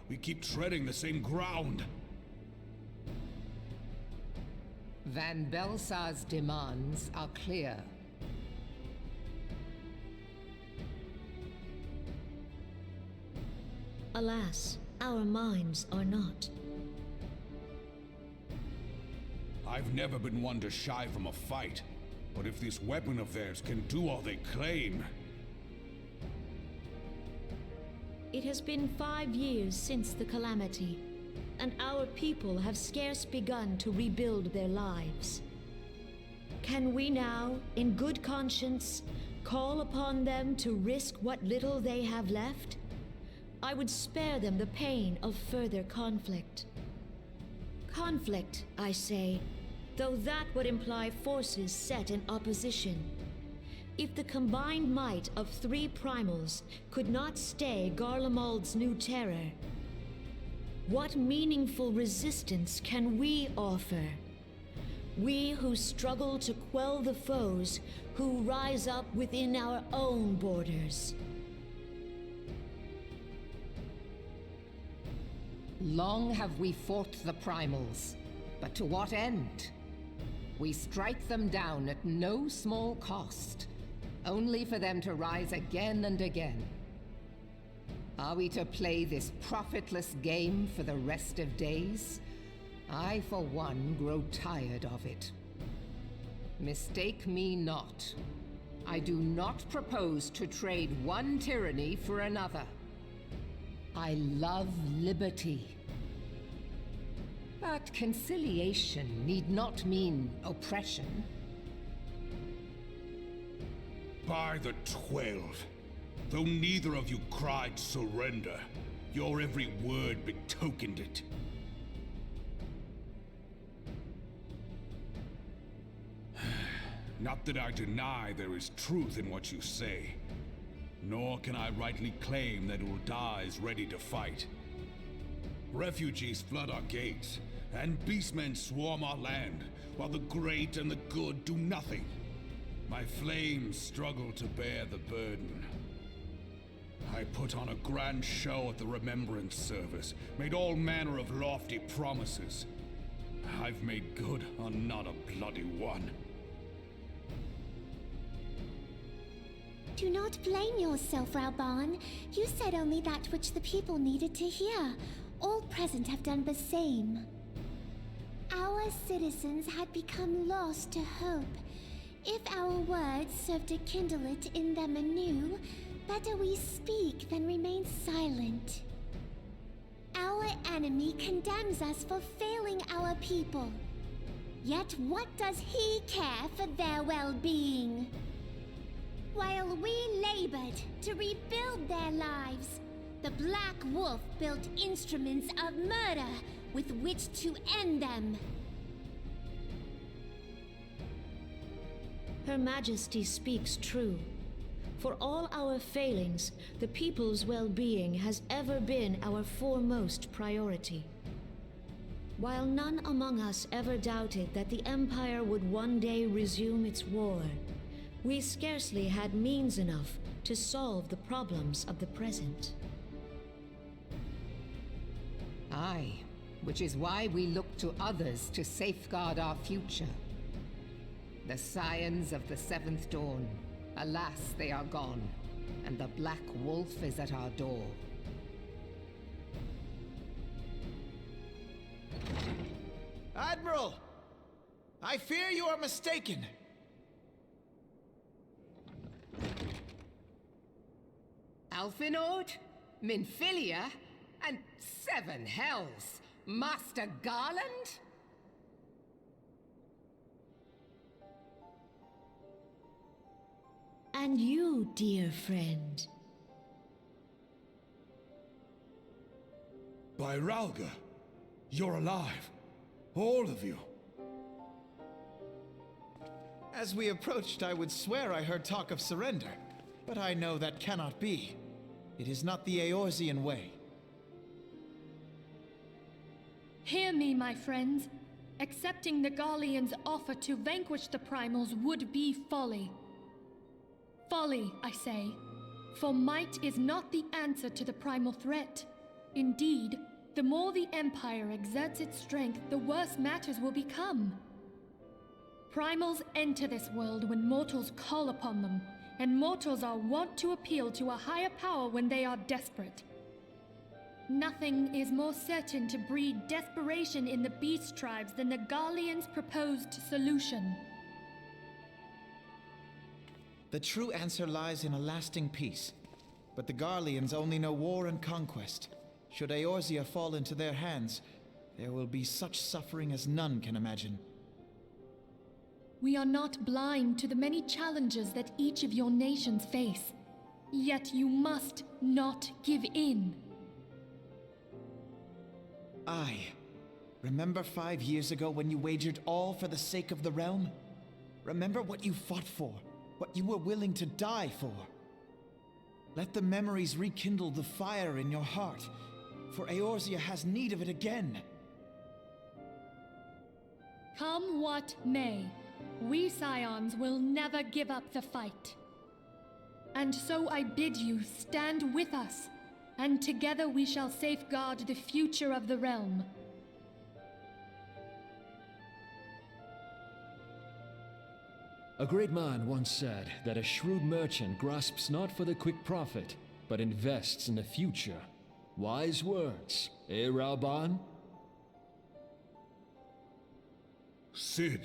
We keep treading the same ground. Van Belsar's demands are clear. Alas, our minds are not. I've never been one to shy from a fight, but if this weapon of theirs can do all they claim... It has been 5 years since the calamity, and our people have scarce begun to rebuild their lives. Can we now, in good conscience, call upon them to risk what little they have left? I would spare them the pain of further conflict. Conflict, I say, though that would imply forces set in opposition. If the combined might of 3 primals could not stay Garlemald's new terror, what meaningful resistance can we offer? We who struggle to quell the foes who rise up within our own borders. Long have we fought the primals, but to what end? We strike them down at no small cost, only for them to rise again and again. Are we to play this profitless game for the rest of days? I, for one, grow tired of it. Mistake me not. I do not propose to trade one tyranny for another. I love liberty. But conciliation need not mean oppression. By the 12, though neither of you cried surrender, your every word betokened it. Not that I deny there is truth in what you say, nor can I rightly claim that Ul'dah ready to fight. Refugees flood our gates, and beastmen swarm our land, while the great and the good do nothing. My flames struggle to bear the burden. I put on a grand show at the Remembrance Service, made all manner of lofty promises. I've made good on not a bloody one. Do not blame yourself, Rauban. You said only that which the people needed to hear. All present have done the same. Our citizens had become lost to hope. If our words serve to kindle it in them anew, better we speak than remain silent. Our enemy condemns us for failing our people. Yet what does he care for their well-being? While we labored to rebuild their lives, the Black Wolf built instruments of murder with which to end them. Her Majesty speaks true. For all our failings, the people's well-being has ever been our foremost priority. While none among us ever doubted that the Empire would one day resume its war, we scarcely had means enough to solve the problems of the present. Aye, which is why we look to others to safeguard our future. The Scions of the Seventh Dawn, alas, they are gone, and the Black Wolf is at our door. Admiral! I fear you are mistaken. Alphinaud, Minfilia, and 7 hells, Master Garland? And you, dear friend. By Ralga, you're alive. All of you. As we approached, I would swear I heard talk of surrender, but I know that cannot be. It is not the Eorzean way. Hear me, my friends. Accepting the Garlean's offer to vanquish the Primals would be folly. Folly, I say. For might is not the answer to the Primal threat. Indeed, the more the Empire exerts its strength, the worse matters will become. Primals enter this world when mortals call upon them, and mortals are wont to appeal to a higher power when they are desperate. Nothing is more certain to breed desperation in the beast tribes than the Garleans' proposed solution. The true answer lies in a lasting peace. But the Garleans only know war and conquest. Should Eorzea fall into their hands, there will be such suffering as none can imagine. We are not blind to the many challenges that each of your nations face. Yet you must not give in. Aye. Remember 5 years ago when you wagered all for the sake of the realm? Remember what you fought for, what you were willing to die for. Let the memories rekindle the fire in your heart, for Eorzea has need of it again. Come what may, we Scions will never give up the fight. And so I bid you stand with us, and together we shall safeguard the future of the realm. A great man once said that a shrewd merchant grasps not for the quick profit, but invests in the future. Wise words, eh, Raoban? Sid,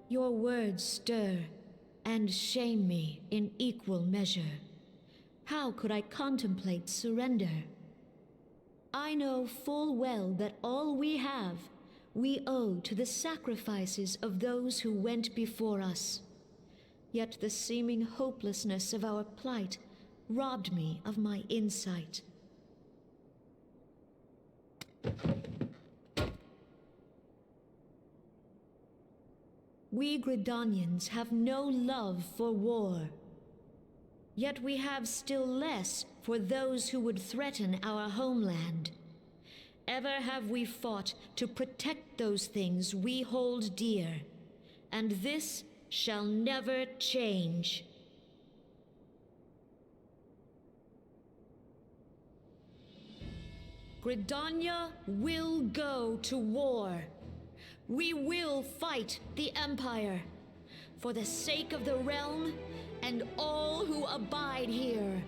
Your words stir and shame me in equal measure. How could I contemplate surrender? I know full well that all we have, we owe to the sacrifices of those who went before us. Yet the seeming hopelessness of our plight robbed me of my insight. We Gridanians have no love for war. Yet we have still less for those who would threaten our homeland. Ever have we fought to protect those things we hold dear, and this shall never change. Gridania will go to war. We will fight the Empire for the sake of the realm and all who abide here.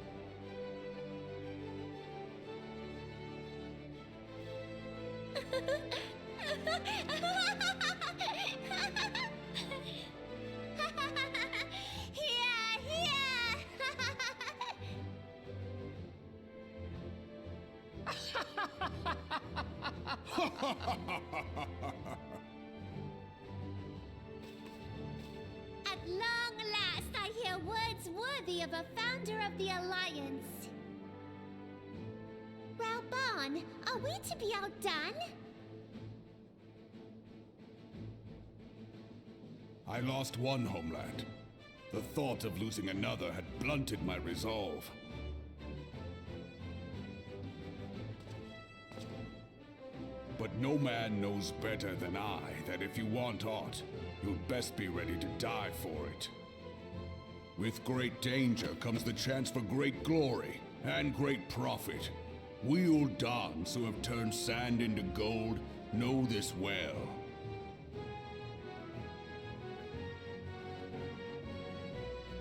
At long last, I hear words worthy of a founder of the Alliance. Raoban, are we to be outdone? I lost one homeland. The thought of losing another had blunted my resolve. But no man knows better than I that if you want aught, you'd best be ready to die for it. With great danger comes the chance for great glory and great profit. We Uldans who have turned sand into gold know this well.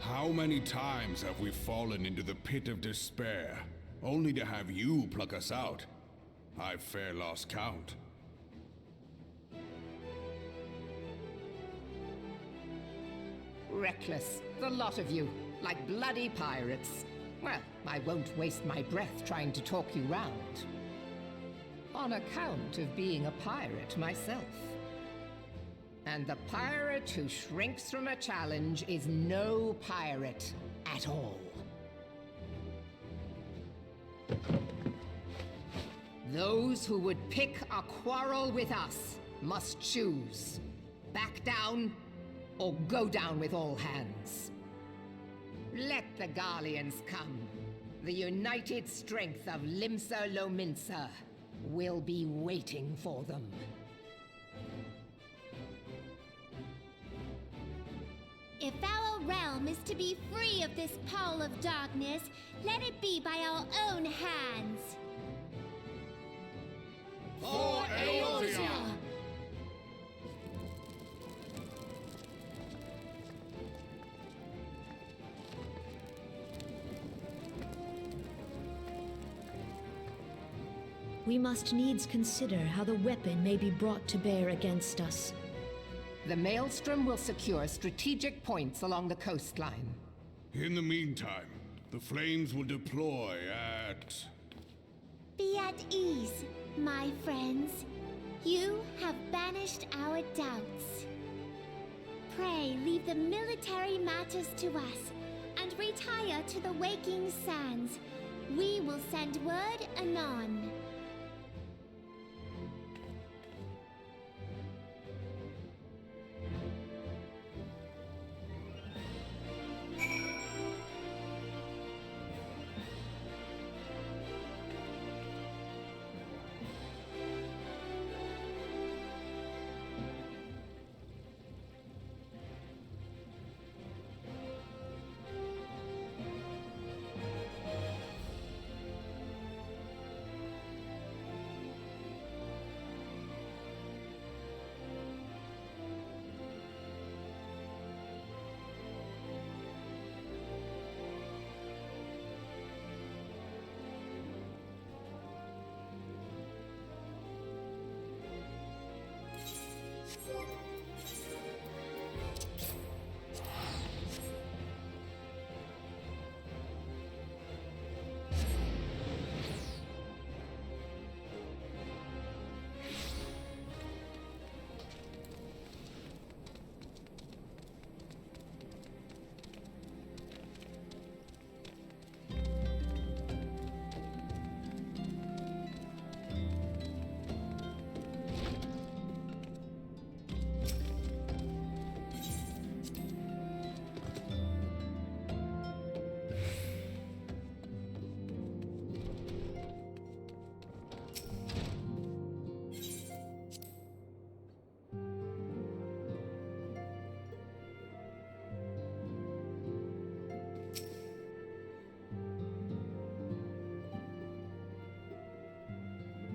How many times have we fallen into the pit of despair, only to have you pluck us out? I've fair lost count. Reckless, the lot of you, like bloody pirates. Well, I won't waste my breath trying to talk you round. On account of being a pirate myself. And the pirate who shrinks from a challenge is no pirate at all. Those who would pick a quarrel with us must choose. Back down, or go down with all hands. Let the Garleans come. The united strength of Limsa Lominsa will be waiting for them. If our realm is to be free of this pall of darkness, let it be by our own hands. For Eorzea! We must needs consider how the weapon may be brought to bear against us. The Maelstrom will secure strategic points along the coastline. In the meantime, the flames will deploy at... Be at ease, my friends. You have banished our doubts. Pray leave the military matters to us, and retire to the waking sands. We will send word anon.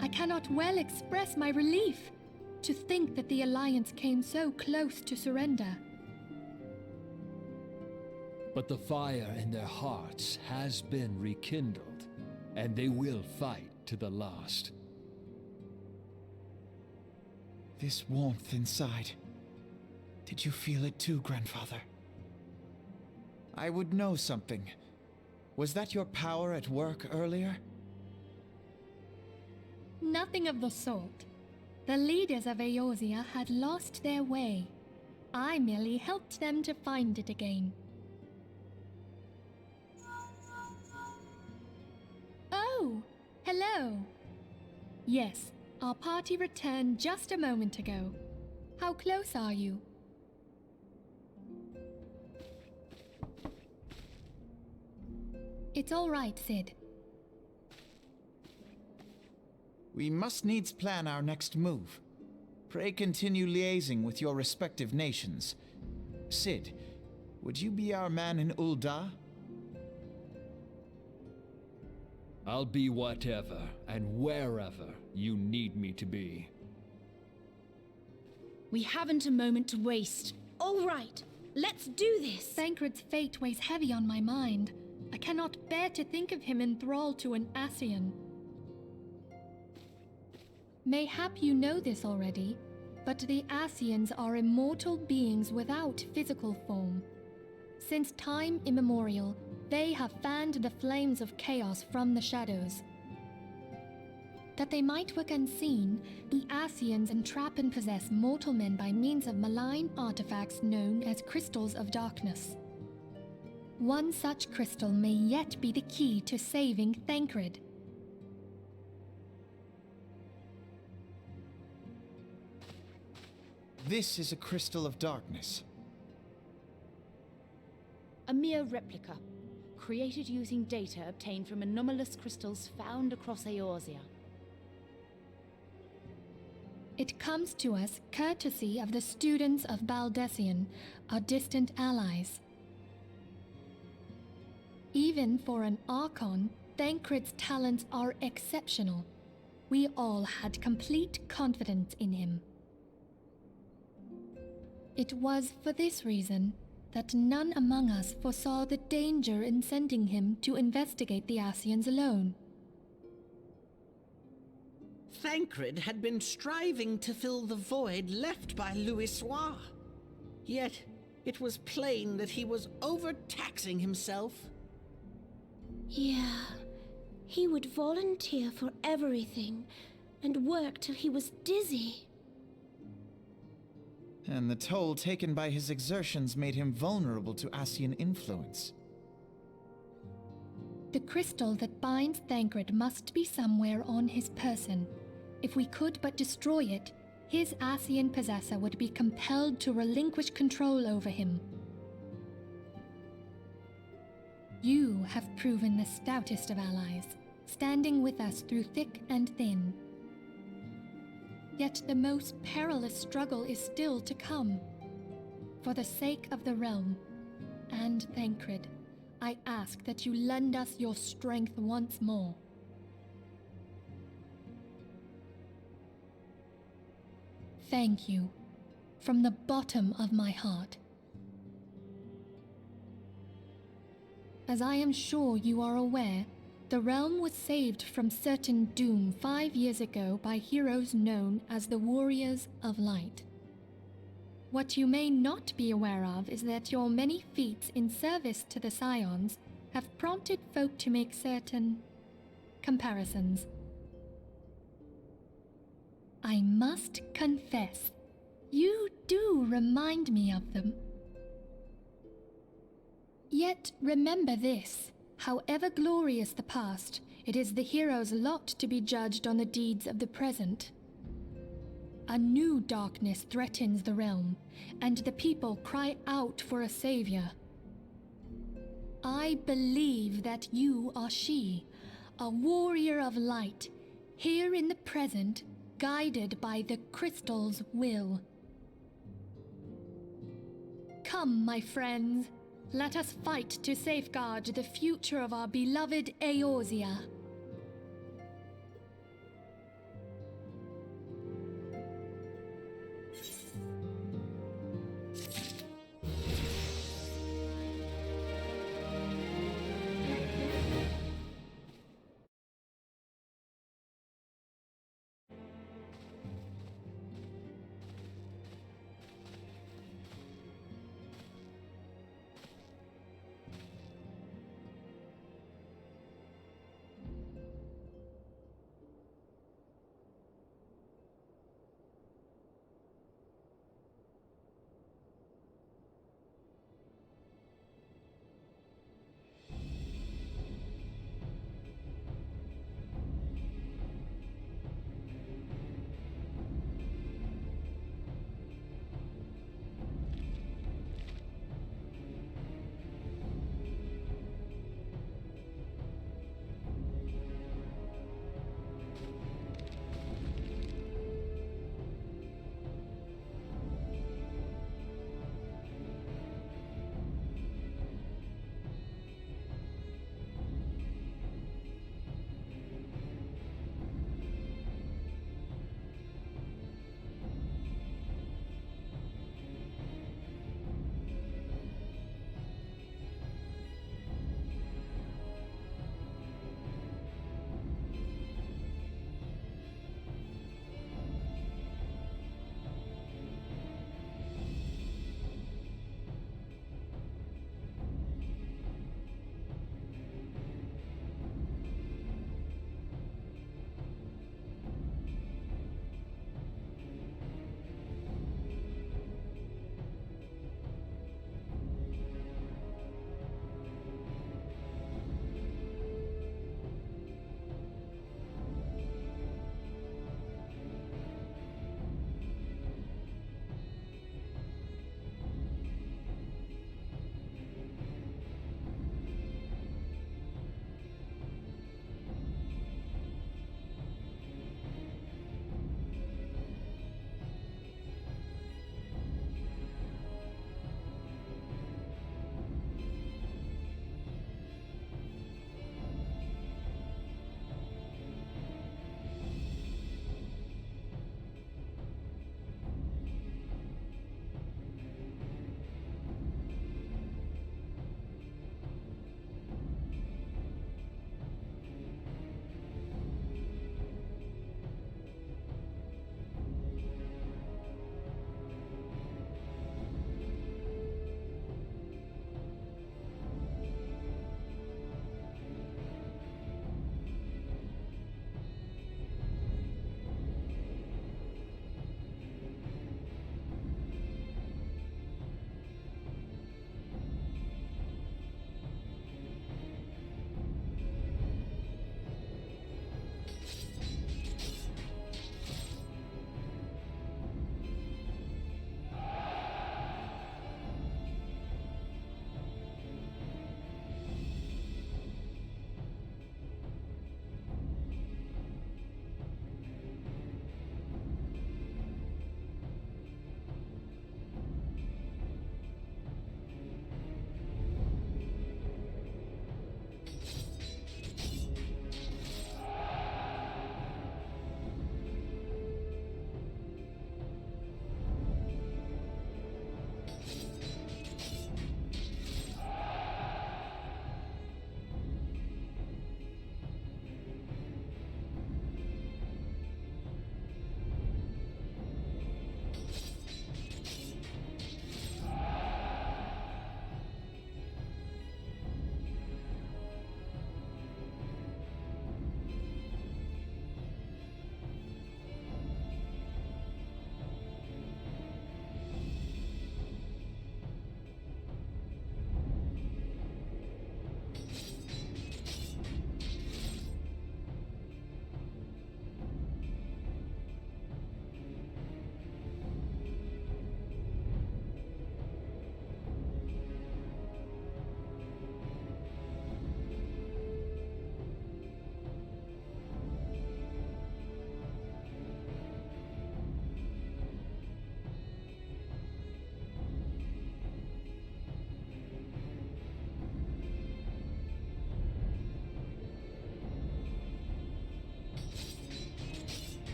I cannot well express my relief to think that the Alliance came so close to surrender. But the fire in their hearts has been rekindled, and they will fight to the last. This warmth inside. Did you feel it too, Grandfather? I would know something. Was that your power at work earlier? Nothing of the sort. The leaders of Eorzea had lost their way. I merely helped them to find it again. Oh, hello. Yes, our party returned just a moment ago. How close are you? It's all right, Sid. We must needs plan our next move. Pray continue liaising with your respective nations. Sid, would you be our man in Ul'dah? I'll be whatever and wherever you need me to be. We haven't a moment to waste. All right, let's do this! Thancred's fate weighs heavy on my mind. I cannot bear to think of him enthralled to an Ascian. Mayhap you know this already, but the Ascians are immortal beings without physical form. Since time immemorial, they have fanned the flames of chaos from the shadows. That they might work unseen, the Ascians entrap and possess mortal men by means of malign artifacts known as crystals of darkness. One such crystal may yet be the key to saving Thancred. This is a crystal of darkness. A mere replica, created using data obtained from anomalous crystals found across Eorzea. It comes to us courtesy of the students of Baldessian, our distant allies. Even for an Archon, Thancred's talents are exceptional. We all had complete confidence in him. It was for this reason that none among us foresaw the danger in sending him to investigate the Ascians alone. Thancred had been striving to fill the void left by Louisoix. Yet, it was plain that he was overtaxing himself. Yeah, he would volunteer for everything and work till he was dizzy. And the toll taken by his exertions made him vulnerable to Ascian influence. The crystal that binds Thancred must be somewhere on his person. If we could but destroy it, his Ascian possessor would be compelled to relinquish control over him. You have proven the stoutest of allies, standing with us through thick and thin. Yet the most perilous struggle is still to come. For the sake of the realm, and Thancred, I ask that you lend us your strength once more. Thank you, from the bottom of my heart. As I am sure you are aware, the realm was saved from certain doom 5 years ago by heroes known as the Warriors of Light. What you may not be aware of is that your many feats in service to the Scions have prompted folk to make certain comparisons. I must confess, you do remind me of them. Yet remember this, however glorious the past, it is the hero's lot to be judged on the deeds of the present. A new darkness threatens the realm, and the people cry out for a savior. I believe that you are she, a warrior of light, here in the present, guided by the crystal's will. Come, my friends, let us fight to safeguard the future of our beloved Eorzea.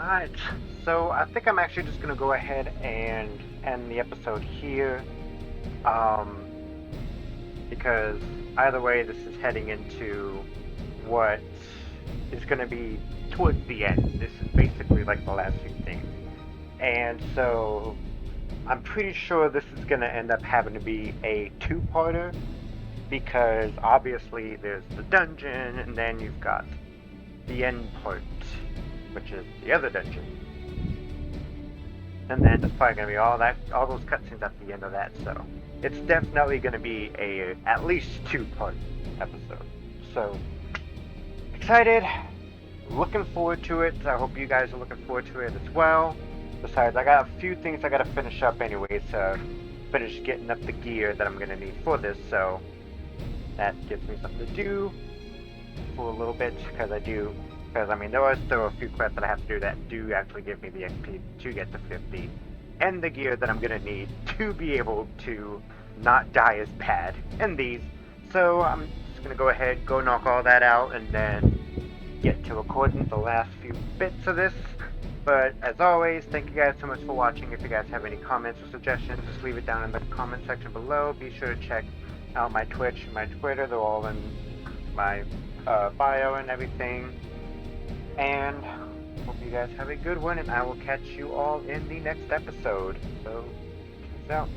Alright, so I think I'm actually just gonna go ahead and end the episode here. Because either way, this is heading into what is gonna be towards the end. This is basically like the last few things. And so I'm pretty sure this is gonna end up having to be a two-parter, because obviously there's the dungeon and then you've got the end part, which is the other dungeon. And then there's probably gonna be all those cutscenes at the end of that, so it's definitely gonna be a at least two-part episode. So excited, looking forward to it. I hope you guys are looking forward to it as well. Besides, I got a few things I gotta finish up anyways to finish getting up the gear that I'm gonna need for this, so that gives me something to do for a little bit, because I mean, there are still a few quests that I have to do that do actually give me the XP to get to 50, and the gear that I'm gonna need to be able to not die as bad in these. So I'm just gonna go ahead, go knock all that out, and then get to recording the last few bits of this. But as always, thank you guys so much for watching. If you guys have any comments or suggestions, just leave it down in the comment section below. Be sure to check out my Twitch and my Twitter. They're all in my bio and everything. And hope you guys have a good one, and I will catch you all in the next episode. So, peace out.